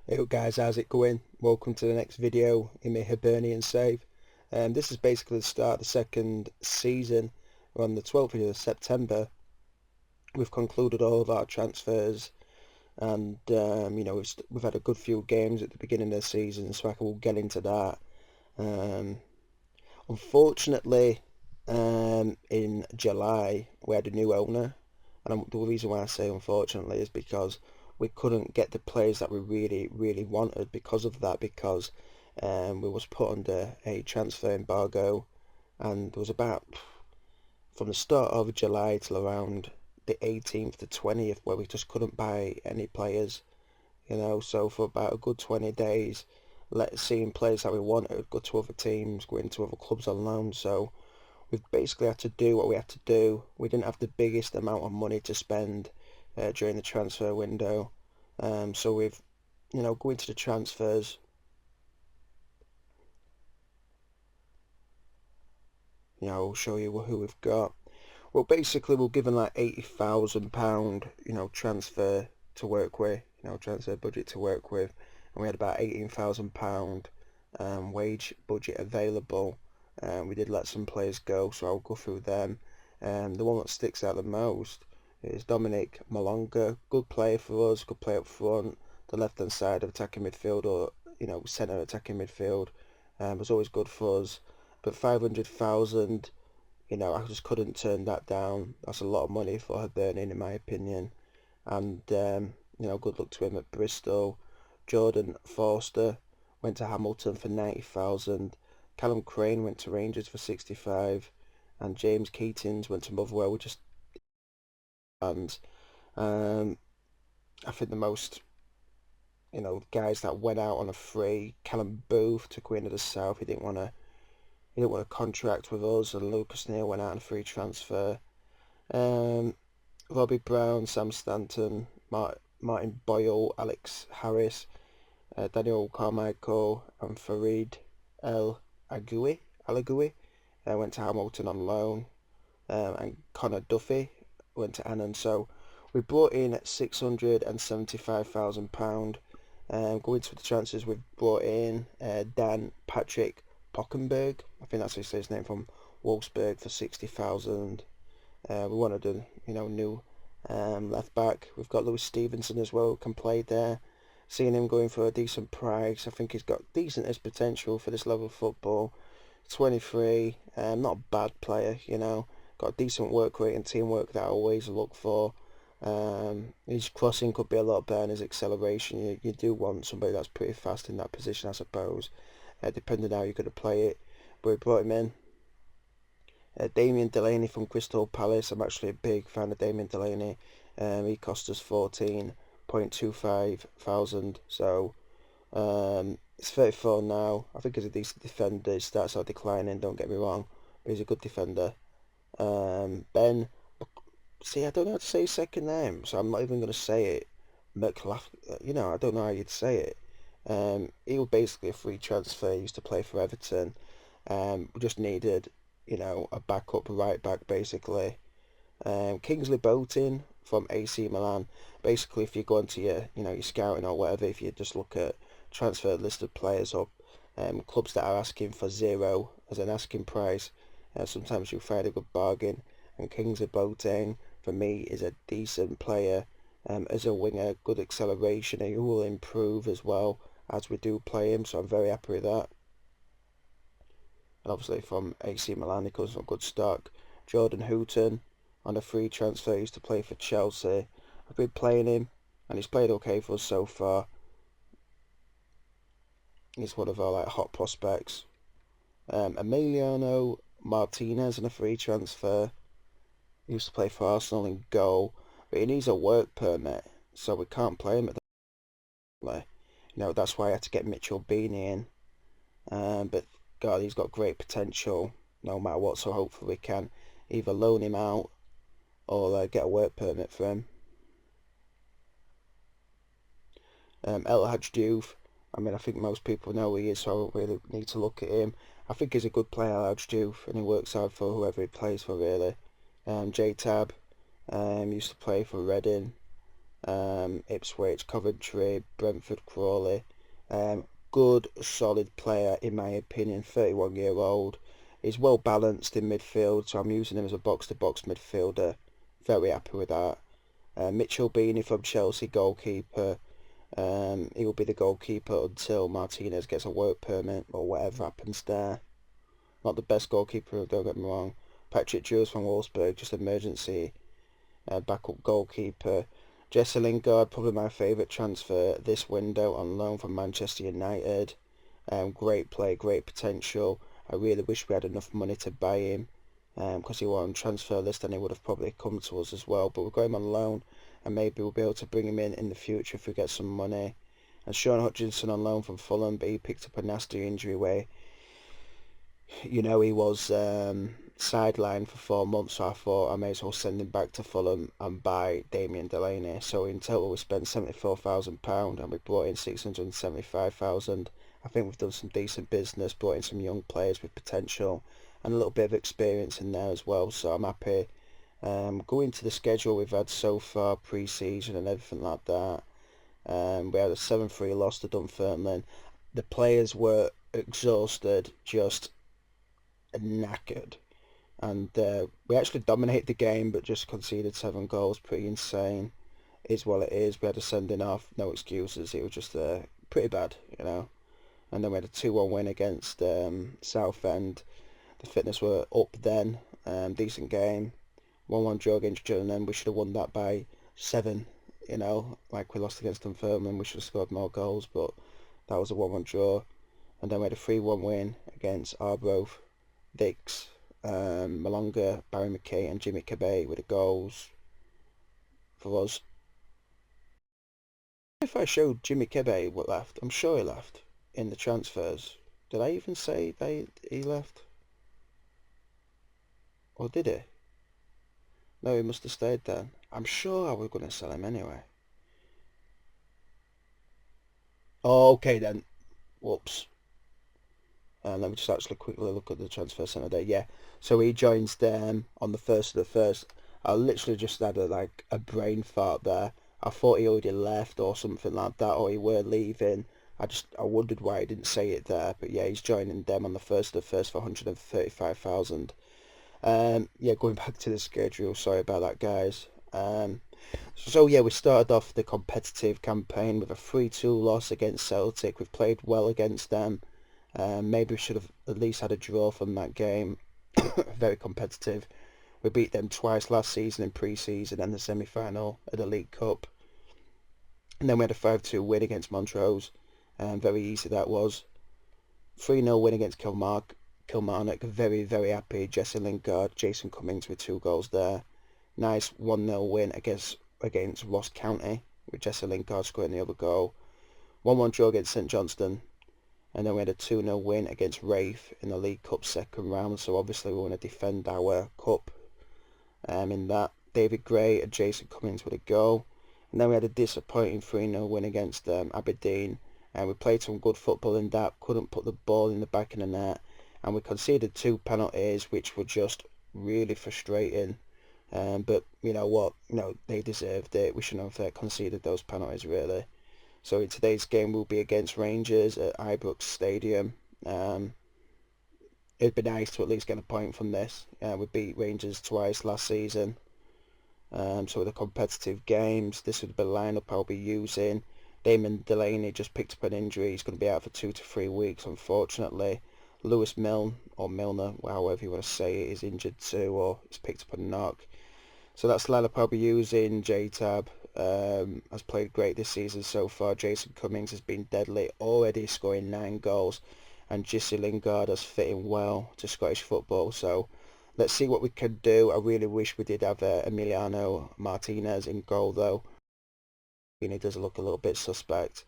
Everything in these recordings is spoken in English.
Hey guys, how's it going? Welcome to the next video in my Hibernian save. This is basically the start of the second season. We're on the 12th of September. We've concluded all of our transfers and we've had a good few games at the beginning of the season, so I will get into that. Um, Unfortunately, in July we had a new owner, and the reason why I say unfortunately is because we couldn't get the players that we really wanted because of that. Because we was put under a transfer embargo, and there was about from the start of July till around the 18th to 20th where we just couldn't buy any players. So for about a good 20 days, seeing players that we wanted go to other teams, go into other clubs on loan. So we've basically had to do what we had to do. We didn't have the biggest amount of money to spend during the transfer window. So we've, going to the transfers, I'll show you who we've got. Well, basically, we're given like £80,000, transfer to work with, transfer budget to work with, and we had about £18,000 wage budget available. We did let some players go, so I'll go through them. The one that sticks out the most is Dominic Malonga. Good player for us, good player up front, the left-hand side of attacking midfield, or centre attacking midfield. Was always good for us. But 500,000, I just couldn't turn that down. That's a lot of money for Hibernian, in my opinion. And good luck to him at Bristol. Jordan Forster went to Hamilton for 90,000. Callum Crane went to Rangers for 65, and James Keatings went to Motherwell with just and I think the most guys that went out on a free. Callum Booth to Queen of the South. He didn't want a contract with us, and Lucas Neal went out on a free transfer. Um, Robbie Brown, Sam Stanton, Martin Boyle, Alex Harris, Daniel Carmichael, and Farid El Alagui went to Hamilton on loan, and Connor Duffy went to Annan. So we brought in £675,000. Going to the transfers, we've brought in Dan Patrick Pockenberg. I think that's how you say his name, from Wolfsburg for 60,000. We wanted a new left back. We've got Lewis Stevenson as well, who can play there. Seeing him going for a decent price, I think he's got decent as potential for this level of football. 23, not a bad player, got a decent work rate and teamwork that I always look for. His crossing could be a lot better, and his acceleration. You do want somebody that's pretty fast in that position, I suppose, depending on how you're going to play it. But we brought him in. Damien Delaney from Crystal Palace. I'm actually a big fan of Damien Delaney. He cost us 14.25 thousand. So he's 34 now. I think he's a decent defender. His stats are declining, don't get me wrong, but he's a good defender. Ben, see, I don't know how to say his second name, so I'm not even going to say it. I don't know how you'd say it. He was basically a free transfer. He used to play for Everton. We just needed, a backup right back, basically. Kingsley Boatin from AC Milan. Basically, if you go into your scouting or whatever, if you just look at transfer listed players or clubs that are asking for zero as an asking price, sometimes you'll find a good bargain. And Kingsley Boatin, for me, is a decent player as a winger, good acceleration. He will improve as well as we do play him, so I'm very happy with that. And obviously from AC Milan, he comes from good stock. Jordan Houghton on a free transfer, he used to play for Chelsea. I've been playing him, and he's played okay for us so far. He's one of our hot prospects. Emiliano Martinez on a free transfer. He used to play for Arsenal in goal, but he needs a work permit, so we can't play him at the moment. That's why I had to get Mitchell Beanie in. But God, he's got great potential no matter what, so hopefully we can either loan him out or get a work permit for him. El Hadj Diouf, I think most people know who he is, so I don't really need to look at him. I think he's a good player, El Hadj Diouf, and he works hard for whoever he plays for, really. J-Tab, used to play for Reading. Ipswich, Coventry, Brentford, Crawley. Good, solid player in my opinion. 31-year-old. He's well balanced in midfield, so I'm using him as a box-to-box midfielder. Very happy with that. Mitchell Beanie from Chelsea, goalkeeper. He will be the goalkeeper until Martinez gets a work permit or whatever happens there. Not the best goalkeeper, don't get me wrong. Patrick Jules from Wolfsburg, just emergency backup goalkeeper. Jesse Lingard, probably my favourite transfer this window on loan from Manchester United. Great play, great potential. I really wish we had enough money to buy him because he was on transfer list and he would have probably come to us as well. But we've got him on loan and maybe we'll be able to bring him in the future if we get some money. And Sean Hutchinson on loan from Fulham, but he picked up a nasty injury where he was sidelined for 4 months, so I thought I may as well send him back to Fulham and buy Damien Delaney. So in total we spent £74,000 and we brought in 675,000. I think we've done some decent business, brought in some young players with potential and a little bit of experience in there as well, so I'm happy. Going to the schedule we've had so far, pre-season and everything like that, we had a 7-3 loss to Dunfermline. The players were exhausted, just knackered, and we actually dominated the game but just conceded 7 goals. Pretty insane. Is what it is. We had a sending off, no excuses. It was just pretty bad. And then we had a 2-1 win against Southend. The fitness were up then. Decent game. 1-1 draw against Gillingham. We should have won that by 7. Like we lost against Dunfermline, we should have scored more goals, but that was a 1-1 draw. And then we had a 3-1 win against Arbroath. Dix, Malonga, Barry McKay and Jimmy Cabay with the goals for us. If I showed Jimmy Cabay what left, I'm sure he left in the transfers. Did I even say he left? Or did he? No, he must have stayed then. I'm sure I was going to sell him anyway. Oh, okay then. Whoops. Let me just actually quickly look at the transfer centre there. Yeah, so he joins them on the 1st of the 1st. I literally just had a brain fart there. I thought he already left or something like that, or he were leaving. I wondered why he didn't say it there, but yeah, he's joining them on the 1st of the 1st for 135,000. Yeah, going back to the schedule, sorry about that, guys. So yeah, we started off the competitive campaign with a 3-2 loss against Celtic. We've played well against them. Maybe we should have at least had a draw from that game. Very competitive. We beat them twice last season in pre-season and the semi-final of the League Cup. And then we had a 5-2 win against Montrose. Very easy that was. 3-0 win against Kilmarnock. Very, very happy. Jesse Lingard, Jason Cummings with 2 goals there. Nice 1-0 win against Ross County with Jesse Lingard scoring the other goal. 1-1 draw against St Johnstone. And then we had a 2-0 win against Raith in the League Cup second round. So obviously we want to defend our cup in that. David Gray and Jason Cummings with a goal. And then we had a disappointing 3-0 win against Aberdeen. And we played some good football in that. Couldn't put the ball in the back of the net. And we conceded 2 penalties, which were just really frustrating. But you know what? They deserved it. We shouldn't have conceded those penalties, really. So in today's game we'll be against Rangers at Ibrox Stadium. It'd be nice to at least get a point from this. We beat Rangers twice last season. So with the competitive games, this would be the lineup I'll be using. Damon Delaney just picked up an injury. He's going to be out for 2 to 3 weeks, unfortunately. Lewis Milner, however you want to say it, is injured too, or he's picked up a knock. So that's the lineup I'll be using. J-Tab has played great this season so far. Jason Cummings has been deadly, already scoring 9 goals. And Jesse Lingard has fit in well to Scottish football. So let's see what we can do. I really wish we did have Emiliano Martinez in goal though. He does look a little bit suspect.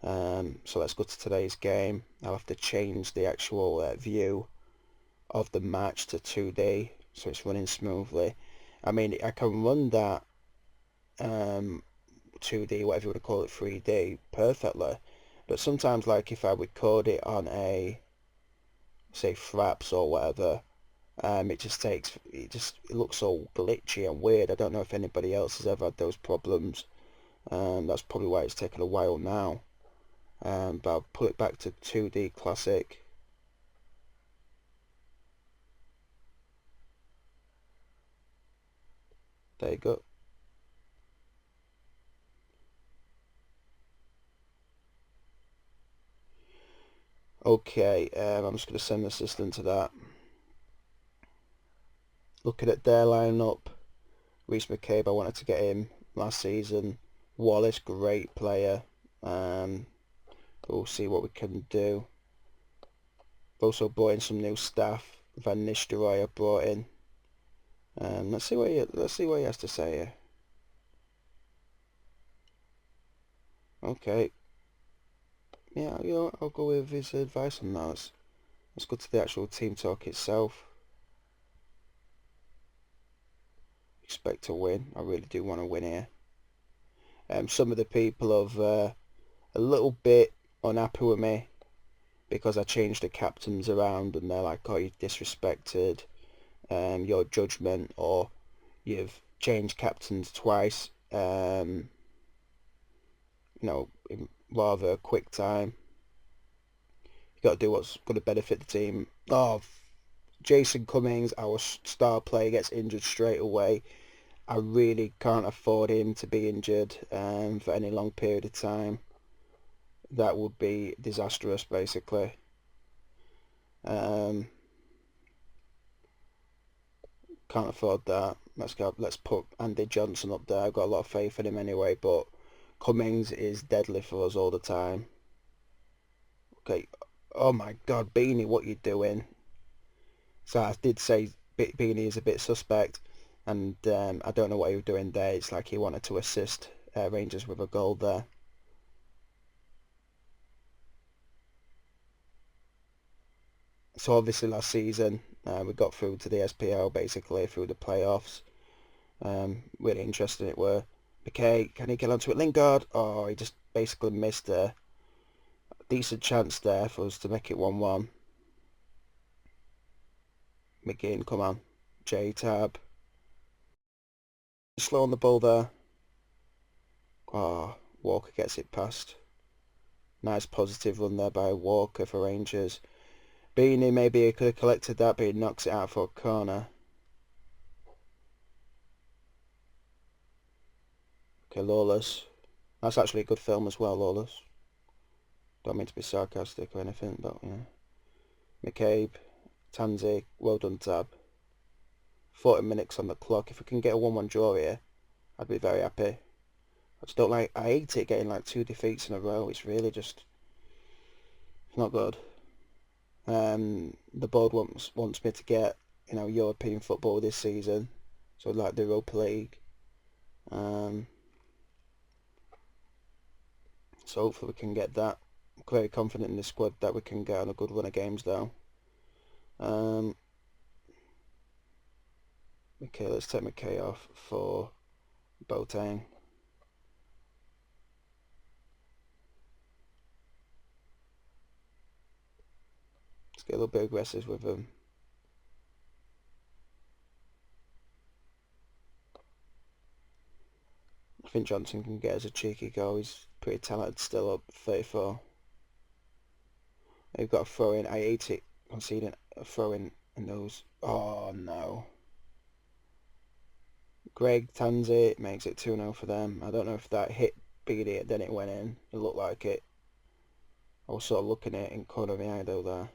So let's go to today's game. I'll have to change the actual view of the match to 2D so it's running smoothly. I mean, I can run that 2D, whatever you want to call it, 3D perfectly, but sometimes like if I record it on a, say, Fraps or whatever, it looks so glitchy and weird. I don't know if anybody else has ever had those problems. That's probably why it's taken a while now. But I'll put it back to 2D Classic. There you go. Okay, I'm just going to send the assistant to that. Looking at their lineup, Reece McCabe, I wanted to get him last season. Wallace, great player. We'll see what we can do. We've also brought in some new staff. Van Nistelrooy I brought in. Let's see what he has to say here. Okay. Yeah, I'll go with his advice on that. Let's go to the actual team talk itself. Expect to win. I really do want to win here. Some of the people have a little bit unhappy with me because I changed the captains around, and they're like, "Oh, you disrespected your judgment, or you've changed captains twice, in rather a quick time. You got to do what's going to benefit the team." Oh, Jason Cummings, our star player, gets injured straight away. I really can't afford him to be injured for any long period of time. That would be disastrous, basically. Um, can't afford that. Let's put Andy Johnson up there. I've got a lot of faith in him anyway, but Cummings is deadly for us all the time. Okay. Oh my God, Beanie, what you doing? So I did say Beanie is a bit suspect, and I don't know what he was doing there. It's like he wanted to assist Rangers with a goal there. So obviously last season we got through to the SPL, basically through the playoffs. Really interesting it were. McKay, can he get onto it? Lingard, oh, he just basically missed a decent chance there for us to make it 1-1. McGinn, come on. J-Tab. Slow on the ball there. Oh, Walker gets it past. Nice positive run there by Walker for Rangers. Beanie, maybe he could have collected that, but he knocks it out for a corner. Okay, Lawless. That's actually a good film as well, Lawless. Don't mean to be sarcastic or anything, but yeah. McCabe, Tansy, well done, Tab. 40 minutes on the clock. If we can get a 1-1 draw here, I'd be very happy. I just don't like, I hate it getting like 2 defeats in a row. It's really just, it's not good. The board wants me to get, European football this season. So like the Europa League. So hopefully we can get that. I'm very confident in the squad that we can get on a good run of games though. Okay, let's take McKay off for Boateng. Let's get a little bit aggressive with him. I think Johnson can get us a cheeky goal. He's pretty talented still up 34. They've got a throw in. I hate it conceding a throw in those. Oh no. Greg Tansy makes it 2-0 for them. I don't know if that hit Beatty then it went in. It looked like it. I was sort of looking at it in corner of the eye though there.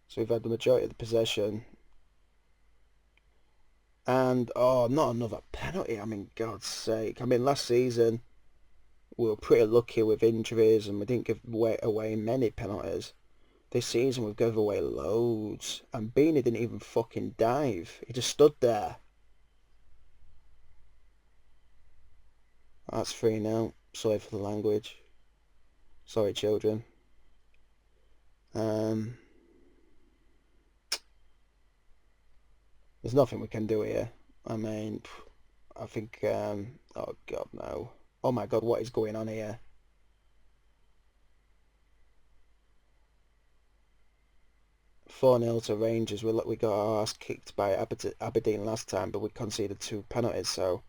So we've had the majority of the possession. And, oh, not another penalty. I mean, God's sake. I mean, last season we were pretty lucky with injuries and we didn't give away many penalties. This season we've given away loads. And Beanie didn't even fucking dive. He just stood there. That's 3-0. Sorry for the language. Sorry, children. There's nothing we can do here. I mean, I think, oh God, no. Oh my God, what is going on here? Four 0 to Rangers. We got our ass kicked by Aberdeen last time, but we conceded 2 penalties, so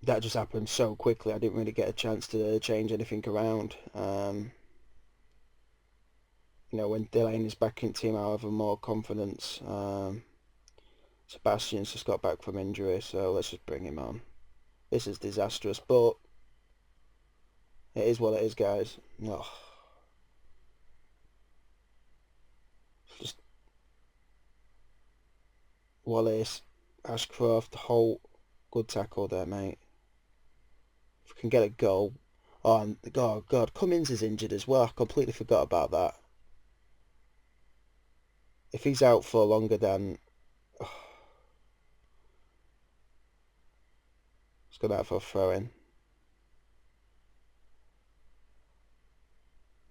that just happened so quickly. I didn't really get a chance to change anything around. When Delaney's back in team, I'll have more confidence. Sebastian's just got back from injury, so let's just bring him on. This is disastrous, but it is what it is, guys. Ugh. Just Wallace, Ashcroft, Holt, good tackle there, mate. If we can get a goal. Oh, and God, Cummins is injured as well. I completely forgot about that. If he's out for longer than... Let's go out for a throw-in.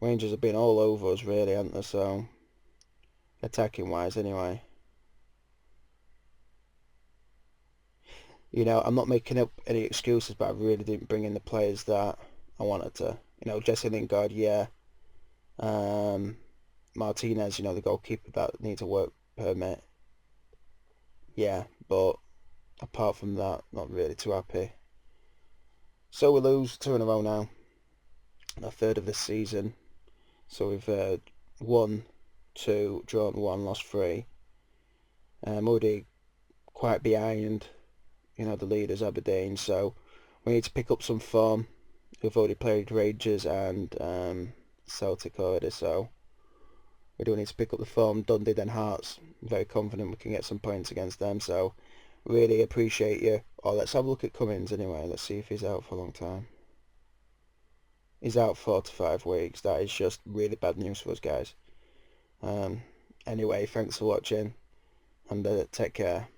Rangers have been all over us, really, haven't they? So, attacking-wise, anyway. I'm not making up any excuses, but I really didn't bring in the players that I wanted to. Jesse Lingard, yeah. Martinez, the goalkeeper that needs a work permit. Yeah, but apart from that, not really too happy. So we lose 2 in a row now. A third of this season. So we've won 2, drawn 1, lost 3. Already quite behind, the leaders Aberdeen. So we need to pick up some form. We've already played Rangers and Celtic already, so we do need to pick up the form. Dundee, then Hearts. I'm very confident we can get some points against them, so really appreciate you. Oh, let's have a look at Cummins anyway. Let's see if he's out for a long time. He's out 4 to 5 weeks. That is just really bad news for us, guys. Anyway, thanks for watching, and take care.